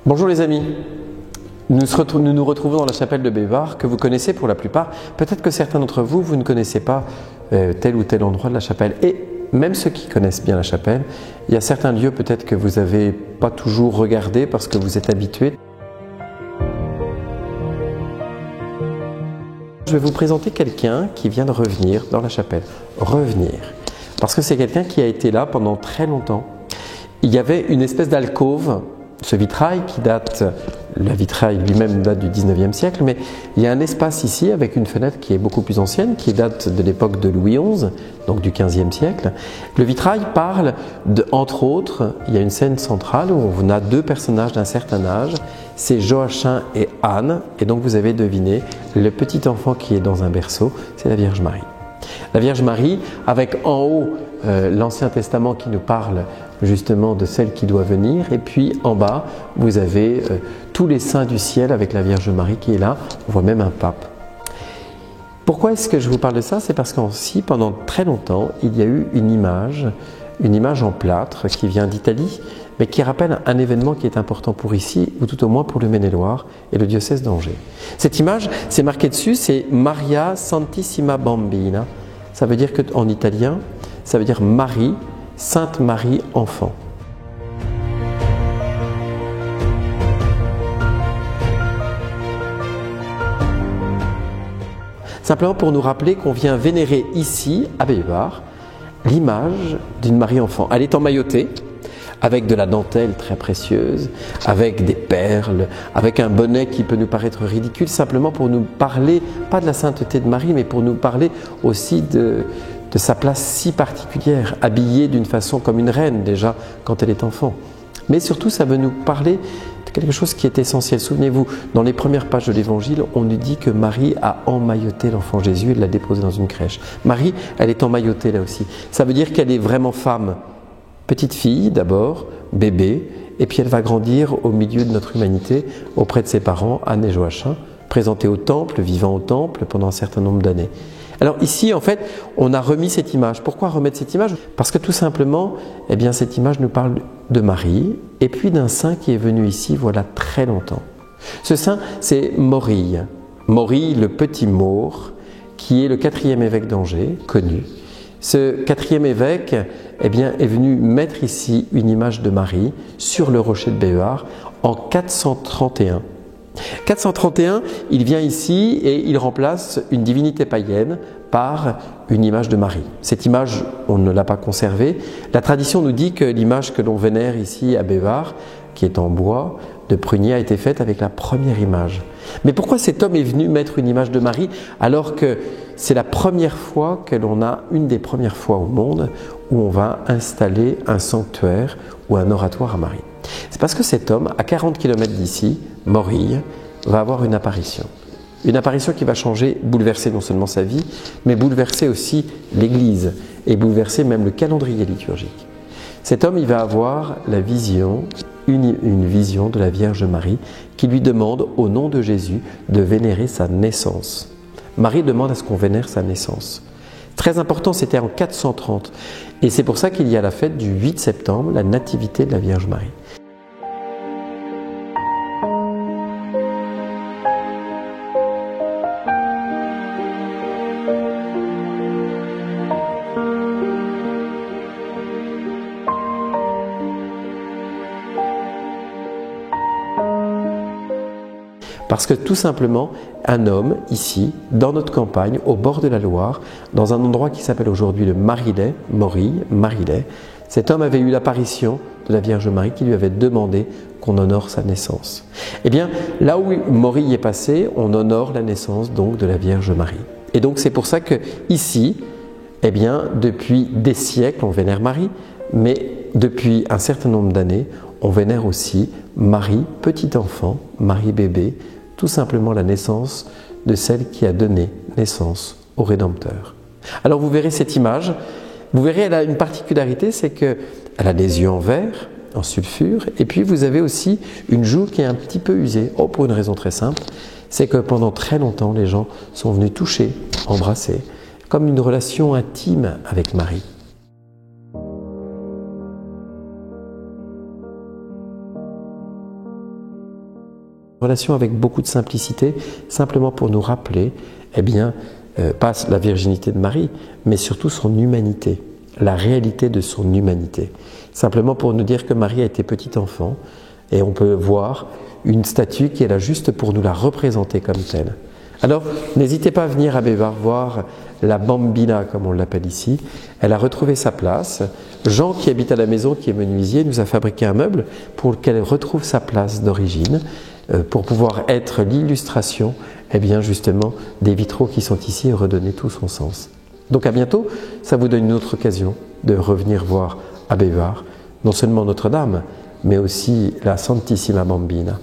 Bonjour les amis, nous nous retrouvons dans la chapelle de Bévar que vous connaissez pour la plupart. Peut-être que certains d'entre vous, vous ne connaissez pas tel ou tel endroit de la chapelle. Et même ceux qui connaissent bien la chapelle, il y a certains lieux peut-être que vous n'avez pas toujours regardé parce que vous êtes habitués. Je vais vous présenter quelqu'un qui vient de revenir dans la chapelle. Revenir. Parce que c'est quelqu'un qui a été là pendant très longtemps. Il y avait une espèce d'alcôve. Ce vitrail qui date, le vitrail lui-même date du 19e siècle, mais il y a un espace ici avec une fenêtre qui est beaucoup plus ancienne, qui date de l'époque de Louis XI, donc du 15e siècle. Le vitrail parle, entre autres, il y a une scène centrale où on a deux personnages d'un certain âge, c'est Joachim et Anne, et donc vous avez deviné, le petit enfant qui est dans un berceau, c'est la Vierge Marie. La Vierge Marie, avec en haut l'Ancien Testament qui nous parle justement de celle qui doit venir, et puis en bas, vous avez tous les saints du ciel avec la Vierge Marie qui est là, on voit même un pape. Pourquoi est-ce que je vous parle de ça? C'est parce qu'aussi, pendant très longtemps, il y a eu une image en plâtre qui vient d'Italie, mais qui rappelle un événement qui est important pour ici, ou tout au moins pour le Maine-et-Loire et le diocèse d'Angers. Cette image, c'est marqué dessus, c'est Maria Santissima Bambina. Ça veut dire qu'en italien, ça veut dire Marie, Sainte Marie enfant. Simplement pour nous rappeler qu'on vient vénérer ici, à Bévar, l'image d'une Marie enfant. Elle est emmaillotée, avec de la dentelle très précieuse, avec des perles, avec un bonnet qui peut nous paraître ridicule, simplement pour nous parler, pas de la sainteté de Marie, mais pour nous parler aussi de sa place si particulière, habillée d'une façon comme une reine déjà quand elle est enfant. Mais surtout, ça veut nous parler de quelque chose qui est essentiel. Souvenez-vous, dans les premières pages de l'Évangile, on nous dit que Marie a emmailloté l'enfant Jésus et l'a déposé dans une crèche. Marie, elle est emmaillotée là aussi. Ça veut dire qu'elle est vraiment femme. Petite fille d'abord, bébé, et puis elle va grandir au milieu de notre humanité, auprès de ses parents, Anne et Joachim, présentés au temple, vivant au temple pendant un certain nombre d'années. Alors ici, en fait, on a remis cette image. Pourquoi remettre cette image? Parce que tout simplement, eh bien, cette image nous parle de Marie, et puis d'un saint qui est venu ici, voilà, très longtemps. Ce saint, c'est Morille. Morille, le petit Maure, qui est le 4e évêque d'Angers, connu. Ce 4e évêque eh bien, est venu mettre ici une image de Marie sur le rocher de Bévar en 431. 431, il vient ici et il remplace une divinité païenne par une image de Marie. Cette image, on ne l'a pas conservée. La tradition nous dit que l'image que l'on vénère ici à Bévar, qui est en bois de prunier, a été faite avec la première image. Mais pourquoi cet homme est venu mettre une image de Marie alors que c'est la première fois que l'on a, une des premières fois au monde, où on va installer un sanctuaire ou un oratoire à Marie? C'est parce que cet homme, à 40 km d'ici, Morille, va avoir une apparition. Une apparition qui va changer, bouleverser non seulement sa vie, mais bouleverser aussi l'Église et bouleverser même le calendrier liturgique. Cet homme, il va avoir la vision, une vision de la Vierge Marie qui lui demande, au nom de Jésus, de vénérer sa naissance. Marie demande à ce qu'on vénère sa naissance. Très important, c'était en 430. Et c'est pour ça qu'il y a la fête du 8 septembre, la nativité de la Vierge Marie. Parce que tout simplement, un homme ici, dans notre campagne, au bord de la Loire, dans un endroit qui s'appelle aujourd'hui le Marilais, Morille, Marilais, cet homme avait eu l'apparition de la Vierge Marie qui lui avait demandé qu'on honore sa naissance. Eh bien, là où Morille est passé, on honore la naissance donc de la Vierge Marie. Et donc c'est pour ça que ici, eh bien, depuis des siècles, on vénère Marie, mais depuis un certain nombre d'années, on vénère aussi Marie, petit enfant, Marie bébé, tout simplement la naissance de celle qui a donné naissance au Rédempteur. Alors vous verrez cette image, vous verrez elle a une particularité, c'est qu'elle a des yeux en verre, en sulfure, et puis vous avez aussi une joue qui est un petit peu usée, pour une raison très simple, c'est que pendant très longtemps les gens sont venus toucher, embrasser, comme une relation intime avec Marie. relation avec beaucoup de simplicité, simplement pour nous rappeler, eh bien, pas la virginité de Marie, mais surtout son humanité, la réalité de son humanité. Simplement pour nous dire que Marie a été petit enfant, et on peut voir une statue qui est là juste pour nous la représenter comme telle. Alors, n'hésitez pas à venir à Bévar voir la bambina, comme on l'appelle ici. Elle a retrouvé sa place. Jean, qui habite à la maison, qui est menuisier, nous a fabriqué un meuble pour qu'elle retrouve sa place d'origine, pour pouvoir être l'illustration, eh bien justement, des vitraux qui sont ici et redonner tout son sens. Donc à bientôt, ça vous donne une autre occasion de revenir voir à Bévar, non seulement Notre-Dame, mais aussi la Santissima Bambina.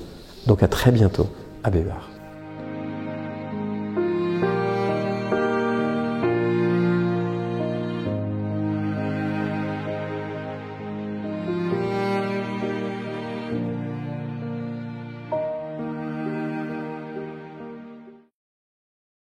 Donc à très bientôt à Bévar.